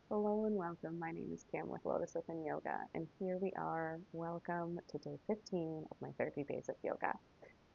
Hello and welcome. My name is Kim with Lotus Within Yoga, and here we are. Welcome to day 15 of my 30 days of yoga.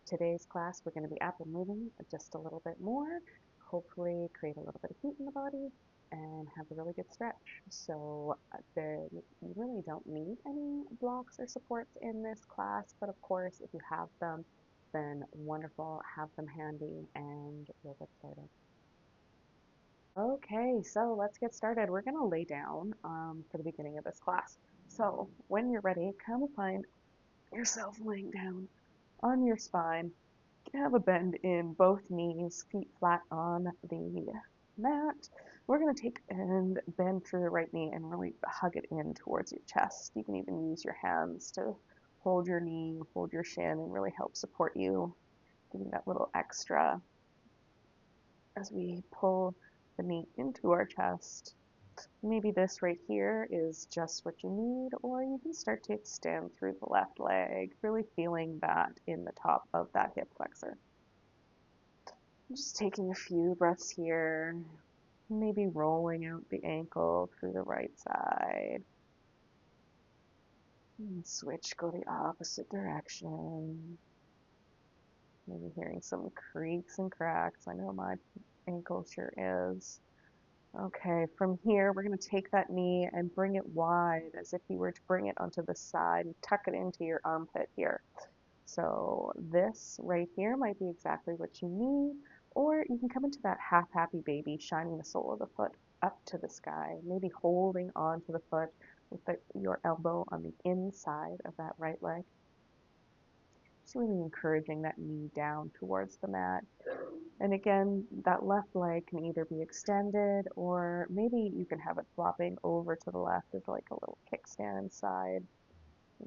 Today's class, we're going to be up and moving just a little bit more, hopefully create a little bit of heat in the body and have a really good stretch. So you really don't need any blocks or supports in this class, but of course, if you have them, then wonderful, have them handy, and we'll get started. Okay, so let's get started. We're going to lay down for the beginning of this class. So when you're ready, come and find yourself laying down on your spine. Have a bend in both knees, feet flat on the mat. We're going to take and bend through the right knee and really hug it in towards your chest. You can even use your hands to hold your knee, hold your shin, and really help support you, giving that little extra as we pull the knee into our chest. Maybe this right here is just what you need, or you can start to extend through the left leg, really feeling that in the top of that hip flexor. Just taking a few breaths here, maybe rolling out the ankle through the right side. And switch, go the opposite direction. Maybe hearing some creaks and cracks. I know my ankle sure is. Okay, from here, we're going to take that knee and bring it wide as if you were to bring it onto the side and tuck it into your armpit here. So this right here might be exactly what you need, or you can come into that half happy baby, shining the sole of the foot up to the sky, maybe holding onto the foot with your elbow on the inside of that right leg. Just really encouraging that knee down towards the mat. And again, that left leg can either be extended or maybe you can have it flopping over to the left as like a little kickstand side.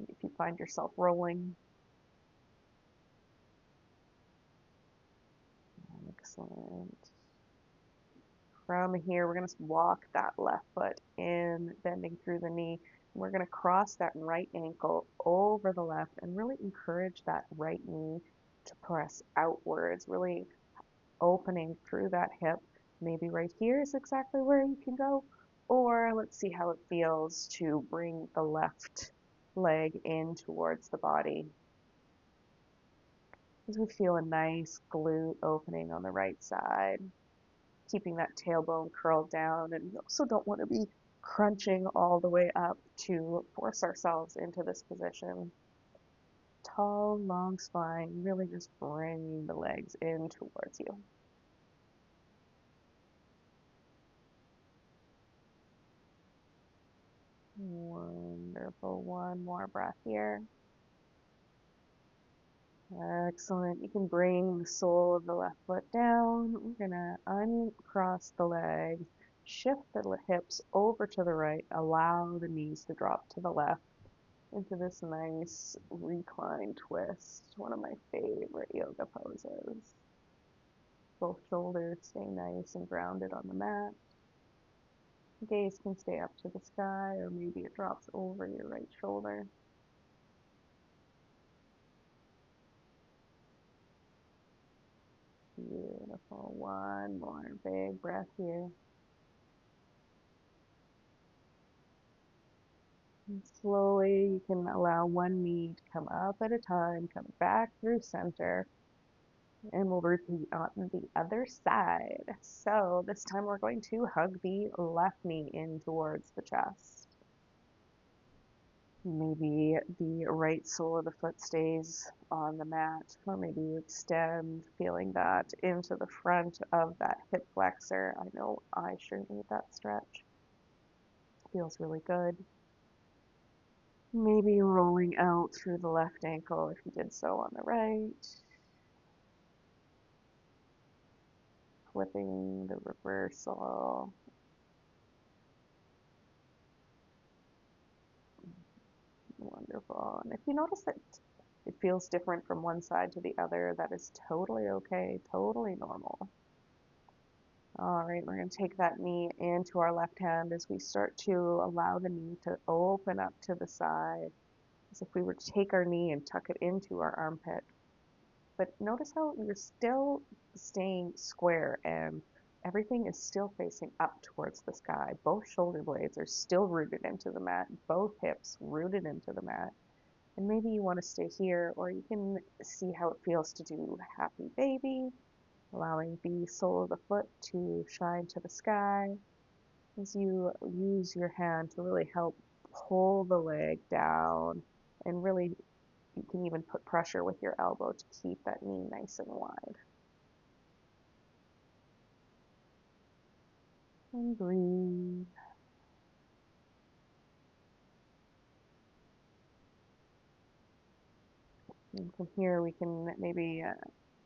If you find yourself rolling. Excellent. From here, we're going to walk that left foot in, bending through the knee. We're going to cross that right ankle over the left and really encourage that right knee to press outwards, really opening through that hip. Maybe right here is exactly where you can go. Or let's see how it feels to bring the left leg in towards the body. As we feel a nice glute opening on the right side, keeping that tailbone curled down. And we also don't want to be crunching all the way up to force ourselves into this position. Tall, long spine, really just bringing the legs in towards you. Wonderful. One more breath here. Excellent. You can bring the sole of the left foot down. We're going to uncross the legs, shift the hips over to the right, allow the knees to drop to the left into this nice recline twist. One of my favorite yoga poses. Both shoulders stay nice and grounded on the mat. Gaze can stay up to the sky, or maybe it drops over your right shoulder. Beautiful. One more big breath here. And slowly, you can allow one knee to come up at a time, come back through center, and we'll repeat on the other side. So this time we're going to hug the left knee in towards the chest. Maybe the right sole of the foot stays on the mat, or maybe you extend, feeling that into the front of that hip flexor. I know I sure need that stretch. Feels really good. Maybe rolling out through the left ankle if you did so on the right. Flipping the reversal. Wonderful. And if you notice that it feels different from one side to the other, that is totally okay, totally normal. All right, we're going to take that knee into our left hand as we start to allow the knee to open up to the side, as if we were to take our knee and tuck it into our armpit. But notice how you're still staying square and Everything is still facing up towards the sky. Both shoulder blades are still rooted into the mat, both hips rooted into the mat. And maybe you want to stay here, or you can see how it feels to do happy baby, allowing the sole of the foot to shine to the sky as you use your hand to really help pull the leg down, and really you can even put pressure with your elbow to keep that knee nice and wide. And breathe. And from here we can maybe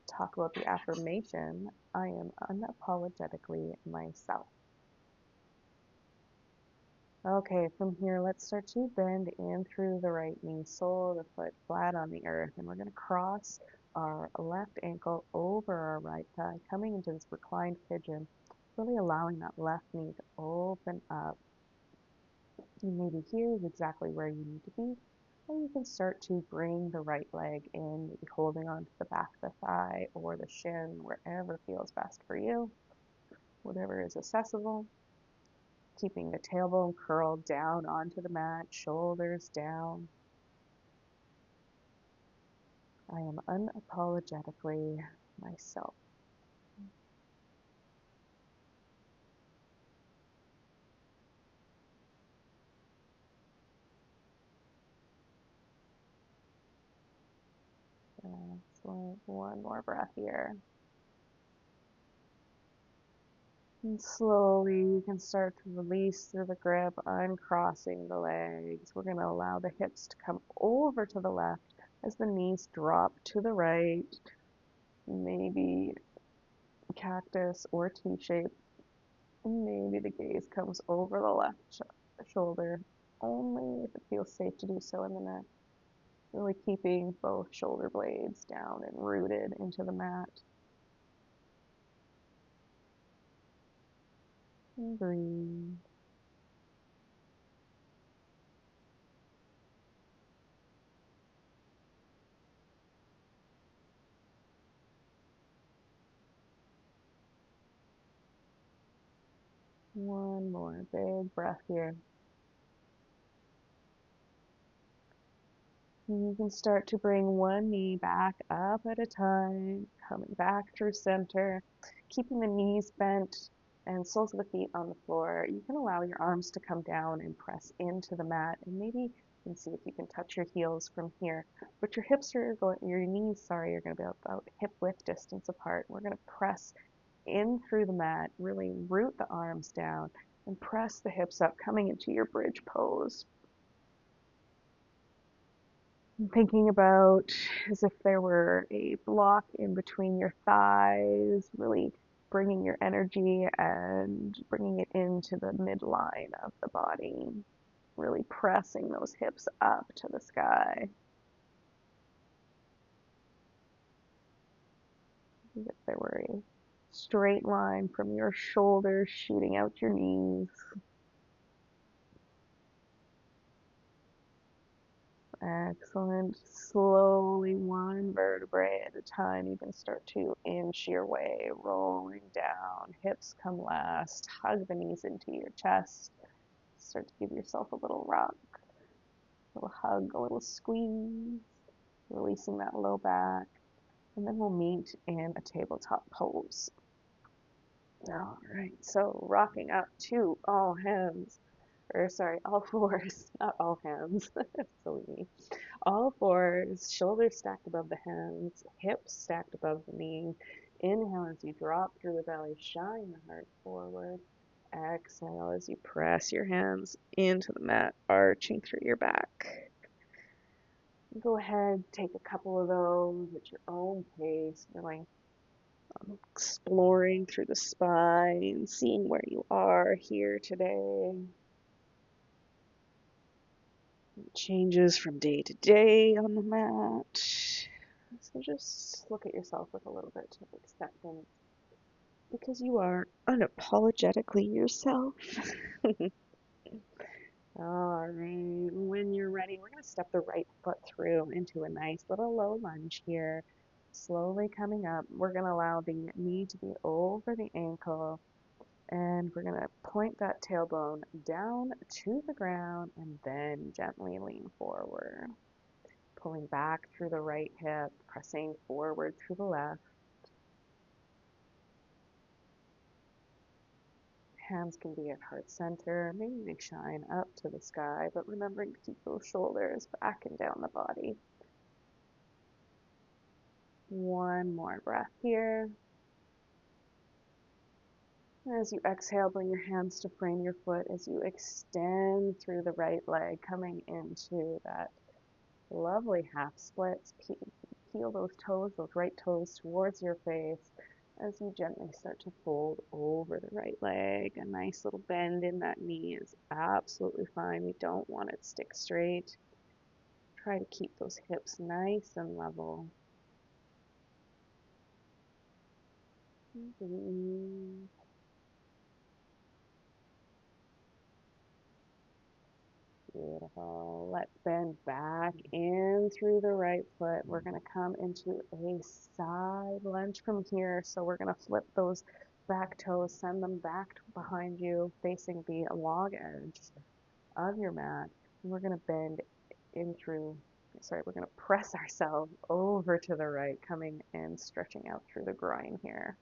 talk about the affirmation, I am unapologetically myself. Okay, from here, let's start to bend in through the right knee, sole of the foot flat on the earth, and we're going to cross our left ankle over our right thigh, coming into this reclined pigeon, really allowing that left knee to open up. And maybe here is exactly where you need to be, and you can start to bring the right leg in, maybe holding onto the back of the thigh or the shin, wherever feels best for you, whatever is accessible. Keeping the tailbone curled down onto the mat, shoulders down. I am unapologetically myself. Excellent. One more breath here. And slowly you can start to release through the grip, uncrossing the legs. We're going to allow the hips to come over to the left as the knees drop to the right. Maybe cactus or T-shape. And maybe the gaze comes over the left shoulder, only if it feels safe to do so in the neck. Really keeping both shoulder blades down and rooted into the mat. And breathe. One more big breath here. You can start to bring one knee back up at a time, coming back through center, keeping the knees bent and soles of the feet on the floor. You can allow your arms to come down and press into the mat, and maybe you can see if you can touch your heels from here. But your hips are going, your knees, sorry, are going to be about hip width distance apart. We're going to press in through the mat, really root the arms down and press the hips up, coming into your bridge pose. Thinking about as if there were a block in between your thighs, really bringing your energy and bringing it into the midline of the body, really pressing those hips up to the sky. As if there were a straight line from your shoulders shooting out your knees. Excellent. Slowly, one vertebrae at a time, you can start to inch your way, rolling down. Hips come last. Hug the knees into your chest. Start to give yourself a little rock, a little hug, a little squeeze, releasing that low back. And then we'll meet in a tabletop pose. All right, so rocking up to all hands, or sorry, all fours, not all hands. Silly me. All fours, shoulders stacked above the hands, hips stacked above the knee. Inhale as you drop through the belly, shine the heart forward. Exhale as you press your hands into the mat, arching through your back. Go ahead, take a couple of those at your own pace, really exploring through the spine, seeing where you are here today. Changes from day to day on the mat. So just look at yourself with a little bit of acceptance, because you are unapologetically yourself. All right, when you're ready, we're going to step the right foot through into a nice little low lunge here. Slowly coming up, we're going to allow the knee to be over the ankle, and we're going to point that tailbone down to the ground and then gently lean forward. Pulling back through the right hip, pressing forward through the left. Hands can be at heart center. Maybe they shine up to the sky, but remembering to keep those shoulders back and down the body. One more breath here. As you exhale, bring your hands to frame your foot as you extend through the right leg, coming into that lovely half splits. Peel those toes, those right toes towards your face as you gently start to fold over the right leg. A nice little bend in that knee is absolutely fine. We don't want it to stick straight. Try to keep those hips nice and level. Beautiful. Let's bend back in through the right foot. We're going to come into a side lunge from here. So we're going to flip those back toes, send them back behind you, facing the long edge of your mat. And we're going to bend in through, we're going to press ourselves over to the right, coming and stretching out through the groin here.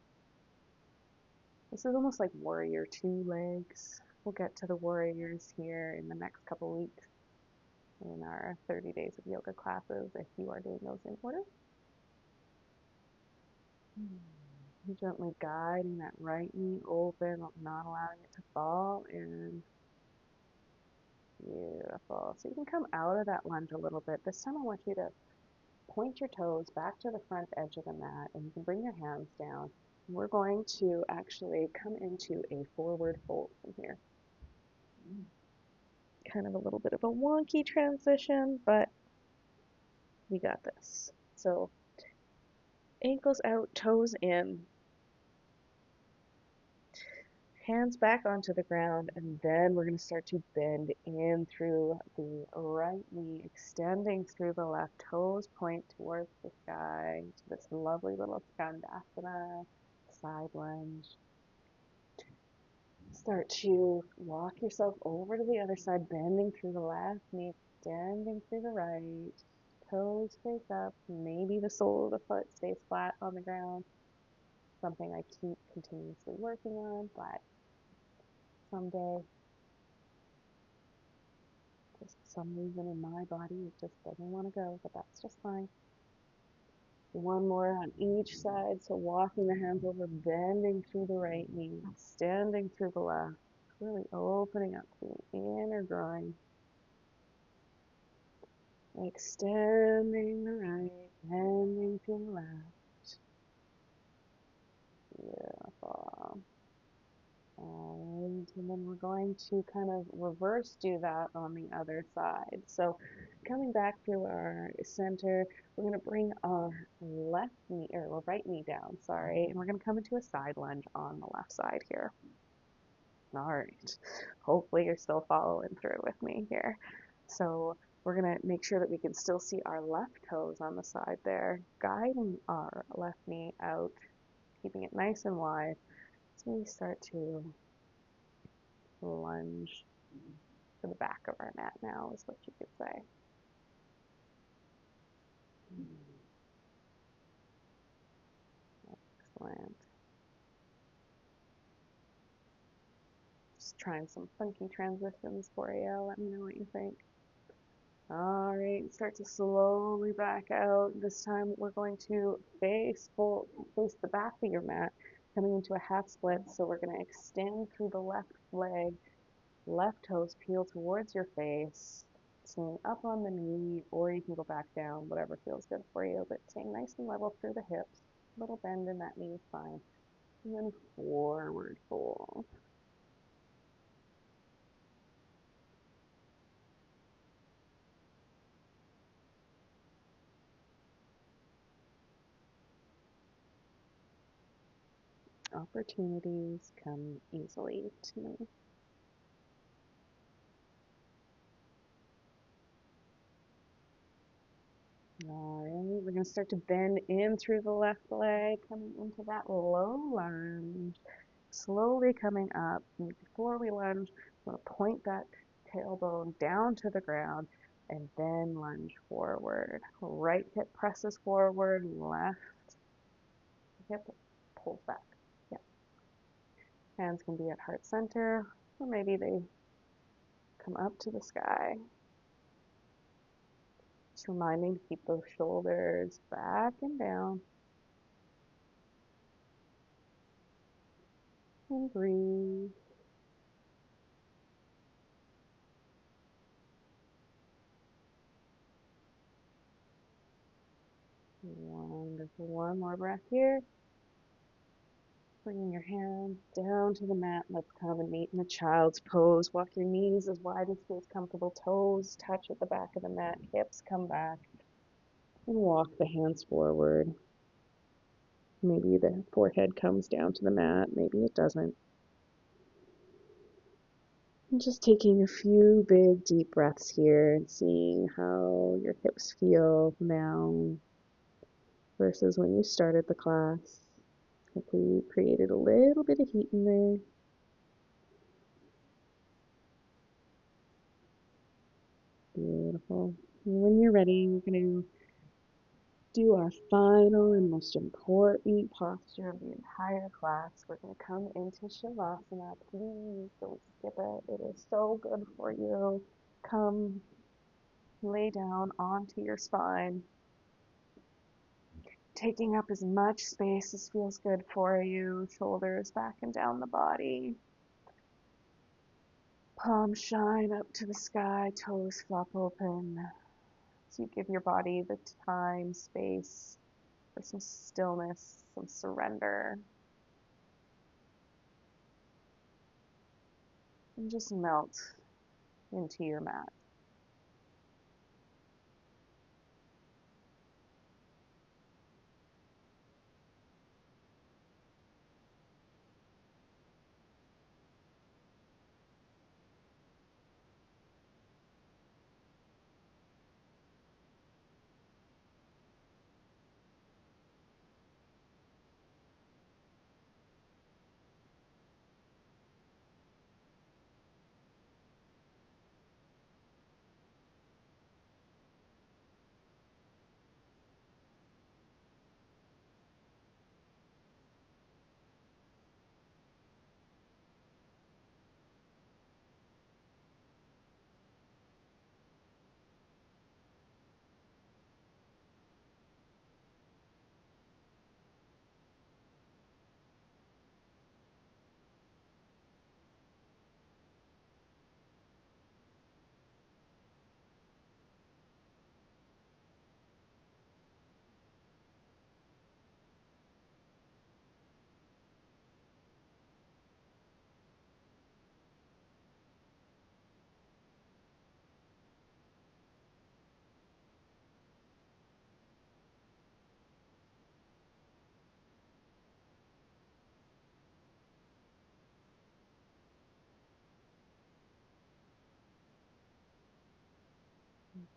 This is almost like warrior two legs. We'll get to the warriors here in the next couple weeks in our 30 days of yoga classes if you are doing those in order. Gently guiding that right knee open, not allowing it to fall in. Beautiful. So you can come out of that lunge a little bit. This time I want you to point your toes back to the front edge of the mat, and you can bring your hands down. We're going to actually come into a forward fold from here. Kind of a little bit of a wonky transition, but we got this. So ankles out, toes in, hands back onto the ground, and then we're going to start to bend in through the right knee, extending through the left. Toes point towards the sky to this lovely little skandasana, side lunge. Start to walk yourself over to the other side, bending through the left knee, extending through the right. Toes face up. Maybe the sole of the foot stays flat on the ground. Something I keep continuously working on, but someday, just for some reason in my body, it just doesn't want to go, but that's just fine. One more on each side. So walking the hands over, bending through the right knee, extending through the left, really opening up the inner groin. Extending the right, bending through the left. Beautiful. Alright, and then we're going to kind of reverse do that on the other side. So coming back through our center, we're going to bring our left knee, or right knee down, sorry, and we're going to come into a side lunge on the left side here. Alright, hopefully you're still following through with me here. So we're going to make sure that we can still see our left toes on the side there, guiding our left knee out, keeping it nice and wide. So we start to lunge to the back of our mat now, is what you could say. Excellent. Just trying some funky transitions for you. Let me know what you think. All right, start to slowly back out. This time we're going to face the back of your mat, coming into a half split. So we're going to extend through the left leg, left toes peel towards your face, staying up on the knee, or you can go back down, whatever feels good for you, but staying nice and level through the hips. A little bend in that knee is fine. And then forward fold. Opportunities come easily to me. All right, we're going to start to bend in through the left leg, coming into that low lunge, slowly coming up. And before we lunge, we're going to point that tailbone down to the ground and then lunge forward. Right hip presses forward, left hip pulls back. Yeah. Hands can be at heart center, or maybe they come up to the sky. Just reminding to keep those shoulders back and down. And breathe. Wonderful. One more breath here. Bringing your hands down to the mat. Let's come and meet in a child's pose. Walk your knees as wide as feels comfortable. Toes touch at the back of the mat. Hips come back. And walk the hands forward. Maybe the forehead comes down to the mat. Maybe it doesn't. And just taking a few big deep breaths here and seeing how your hips feel now versus when you started the class. Hopefully we created a little bit of heat in there. Beautiful. And when you're ready, we're going to do our final and most important posture of the entire class. We're going to come into Shavasana. Please don't skip it. It is so good for you. Come lay down onto your spine, taking up as much space as feels good for you. Shoulders back and down the body. Palms shine up to the sky, toes flop open. So you give your body the time, space for some stillness, some surrender. And just melt into your mat.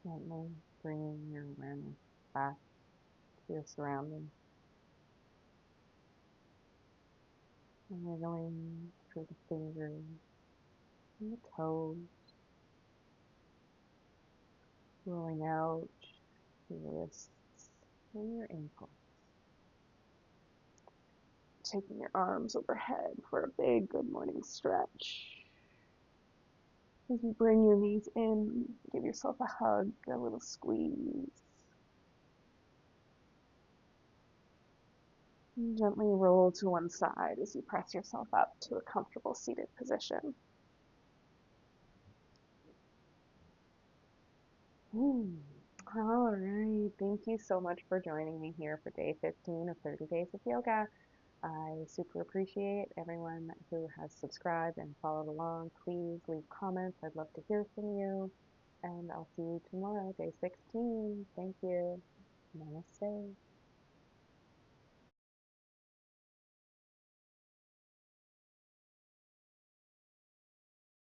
Gently bringing your awareness back to your surroundings. Wiggling through the fingers and the toes. Rolling out your wrists and your ankles. Taking your arms overhead for a big good morning stretch. As you bring your knees in, give yourself a hug, a little squeeze. And gently roll to one side as you press yourself up to a comfortable seated position. All right, thank you so much for joining me here for day 15 of 30 Days of Yoga. I super appreciate everyone who has subscribed and followed along. Please leave comments. I'd love to hear from you. And I'll see you tomorrow, day 16. Thank you. Namaste.